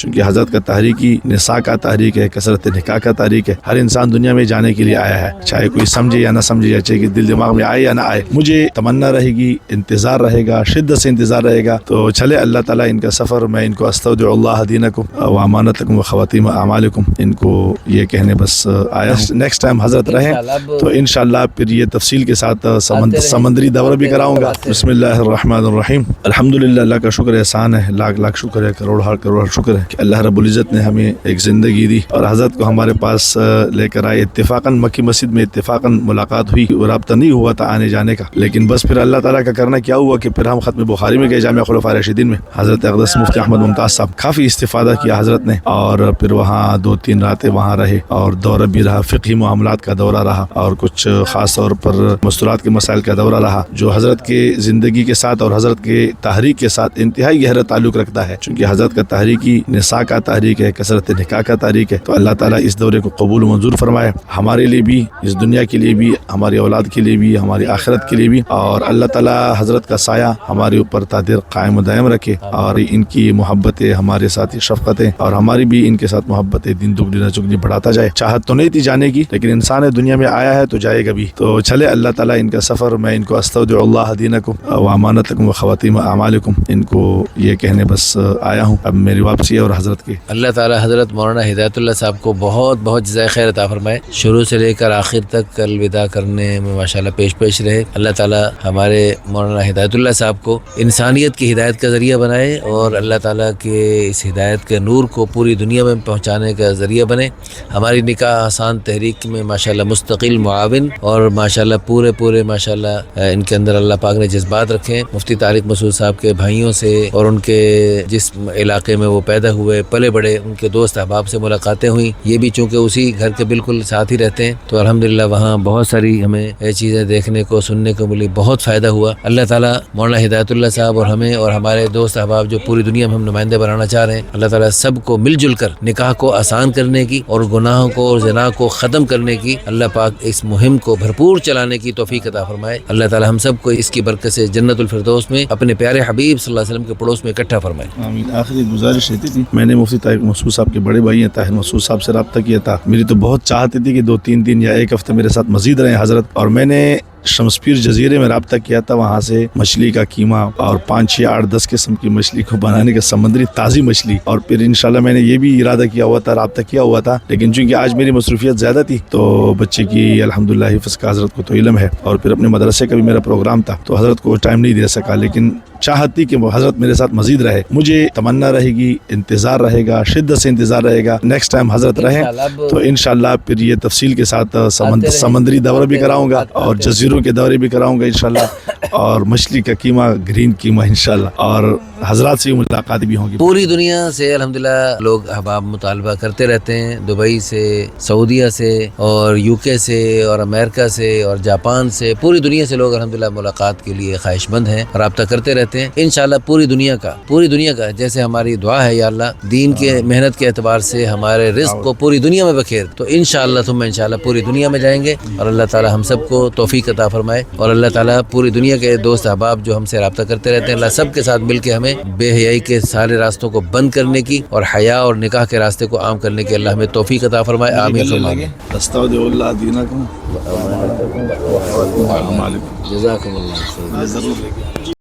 چونکہ حضرت کا تحریکی نساء کا تحریک ہے، کثرت نکاح کا تحریک ہے. ہر انسان دنیا میں جانے کے لیے آیا ہے، چاہے کوئی سمجھے یا نہ سمجھے، یا چاہے کہ دل دماغ میں آئے یا نہ آئے. مجھے تمنا رہے گی، انتظار رہے گا، شدت سے انتظار رہے گا. تو چلے اللہ تعالیٰ ان کا سفر، میں ان کو استودع اللہ دینکم و امانتکم و خواتیم اعمالکم، ان کو یہ کہنے بس آیا. نیکسٹ ٹائم حضرت رہیں تو انشاءاللہ پھر یہ تفصیل کے ساتھ سمندری دورہ بھی کراؤں گا. بسم اللہ الرحمن الرحیم. الحمدللہ، اللہ کا شکر احسان ہے، لاکھ لاکھ شکر ہے، کروڑ شکر ہے کہ اللہ رب العزت نے ہمیں ایک زندگی دی اور حضرت کو ہمارے پاس لے کر آئے. اتفاقاً مکی مسجد میں اتفاقاً ملاقات ہوئی، رابطہ نہیں ہوا تھا آنے جانے کا، لیکن بس پھر اللہ تعالیٰ کا کرنا کیا ہوا کہ پھر ہم ختم بخاری میں گئے، جامعہ خلفاء راشدین میں. حضرت اقدس مفتی احمد ممتاز صاحب کافی استفادہ کیا حضرت نے، اور پھر وہاں 2-3 راتیں وہاں رہے، اور دورہ بھی رہا، فقہی معاملات کا دورہ رہا، اور کچھ خاص طور پر مستورات کے مسائل کا دورہ رہا، جو حضرت کے زندگی کے ساتھ اور حضرت کے تحریک کے ساتھ انتہائی گہرا تعلق رکھتا ہے. چونکہ حضرت کا تحریکی نساء کا تحریک ہے، کثرت نکاح کا تحریک ہے. تو اللہ تعالیٰ اس دورے کو قبول و منظور فرمائے، ہمارے لیے بھی، اس دنیا کے لیے بھی، ہماری اولاد کے لیے بھی، ہماری آخرت کے لیے بھی. اور اللہ تعالیٰ حضرت کا سایہ ہمارے اوپر تا دیر قائم و دائم رکھے، اور ان کی محبتیں ہمارے ساتھ شفقتیں، اور ہماری بھی ان کے ساتھ محبتیں دن دگنی نہ چگنی بڑھاتا جائے. چاہت تو نہیں تھی جانے کی، لیکن انسان دنیا میں آیا ہے تو جائے گا بھی. تو چلے اللہ تعالیٰ ان کا سفر، میں ان کو استودع اللہ دینکم و امانتکم و خواتیم اعمالکم، ان کو یہ کہنے بس آیا ہوں. اب میری واپسی ہے اور حضرت کی. اللہ تعالیٰ حضرت مولانا ہدایت اللہ صاحب کو بہت بہت جزائے خیر عطا فرمائے، شروع سے لے کر آخر تک الوداع کرنے میں ماشاءاللہ پیش رہے. اللہ تعالیٰ ہمارے مولانا ہدایت اللہ صاحب کو انسانیت کی ہدایت کا ذریعہ بنائے، اور اللہ تعالیٰ کے اس ہدایت کے نور کو پوری دنیا میں پہنچانے کا ذریعہ بنے. ہماری نکاح آسان تحریک میں ماشاءاللہ مستقل معاون، اور ماشاءاللہ پورے ماشاءاللہ ان کے اندر اللہ پاک نے جذبات رکھے. مفتی طارق مسعود صاحب کے بھائیوں سے اور ان کے جس علاقے میں وہ پیدا ہوئے پلے بڑے، ان کے دوست احباب سے ملاقاتیں ہوئیں. یہ بھی چونکہ اسی گھر کے بالکل ساتھ ہی رہتے ہیں، تو الحمدللہ وہاں بہت ساری ہمیں یہ چیزیں دیکھنے کو سننے کو ملی، بہت فائدہ ہوا. اللہ تعالیٰ مولانا ہدایت اللہ صاحب اور ہمیں اور ہمارے دوست احباب جو پوری دنیا میں ہم نمائندے بنانا چاہ رہے ہیں، اللہ تعالیٰ سب کو مل جل کر نکاح کو آسان کرنے کی اور گناہوں کو اور زنا کو ختم کرنے کی، اللہ پاک اس مہم کو بھرپور چلانے کی توفیق عطا فرمائے. اللہ تعالیٰ ہم سب کو اس کی برکت سے جنت الفردوس میں اپنے پیارے حبیب صلی اللہ علیہ وسلم کے پڑوس میں اکٹھا فرمائے. آمین. آخری گزارش رہتی تھی، میں نے مفتی طارق مسعود صاحب کے بڑے بھائی ہیں طاہر مسعود صاحب سے رابطہ کیا تھا. میری تو بہت چاہتی تھی کہ 2-3 دن یا ایک ہفتہ میرے ساتھ مزید رہے حضرت، اور میں نے شمس پیر جزیرے میں رابطہ کیا تھا. وہاں سے مچھلی کا قیمہ اور 5-6-8-10 قسم کی مچھلی کو بنانے کا، سمندری تازی مچھلی. اور پھر انشاءاللہ میں نے یہ بھی ارادہ کیا ہوا تھا، رابطہ کیا ہوا تھا، لیکن چونکہ آج میری مصروفیت زیادہ تھی تو بچے کی الحمدللہ حفظ کا حضرت کو تو علم ہے، اور پھر اپنے مدرسے کا بھی میرا پروگرام تھا، تو حضرت کو ٹائم نہیں دے سکا. لیکن چاہتی کہ وہ حضرت میرے ساتھ مزید رہے. مجھے تمنا رہے گی، انتظار رہے گا، شدت سے انتظار رہے گا. نیکسٹ ٹائم حضرت رہیں تو انشاءاللہ پھر یہ تفصیل کے ساتھ سمندری دورہ بھی کراؤں گا، اور جزیروں کے دورے بھی کراؤں گا انشاءاللہ، اور مچھلی کا قیمہ، گرین قیمہ انشاءاللہ، اور حضرات سے ملاقات بھی ہوں گی. پوری دنیا سے الحمدللہ لوگ احباب مطالبہ کرتے رہتے ہیں، دبئی سے، سعودیہ سے، اور UK سے، اور امریکہ سے، اور جاپان سے، پوری دنیا سے لوگ الحمدللہ ملاقات کے لیے خواہش مند ہیں، رابطہ کرتے رہتے ہیں. انشاءاللہ پوری دنیا کا جیسے ہماری دعا ہے یا اللہ دین کے محنت کے اعتبار سے ہمارے رزق کو پوری دنیا میں بخیر، تو انشاءاللہ ثم انشاءاللہ پوری دنیا میں جائیں گے. اور اللہ تعالی ہم سب کو توفیق عطا فرمائے، اور اللہ تعالی پوری دنیا کے دوست احباب جو ہم سے رابطہ کرتے رہتے ہیں، اللہ سب کے ساتھ مل کے ہمیں بے حیائی کے سارے راستوں کو بند کرنے کی اور حیا اور نکاح کے راستے کو عام کرنے کی اللہ ہمیں توفیق عطا فرمائے. آمین. استودع اللہ دینکم. جزاکم اللہ.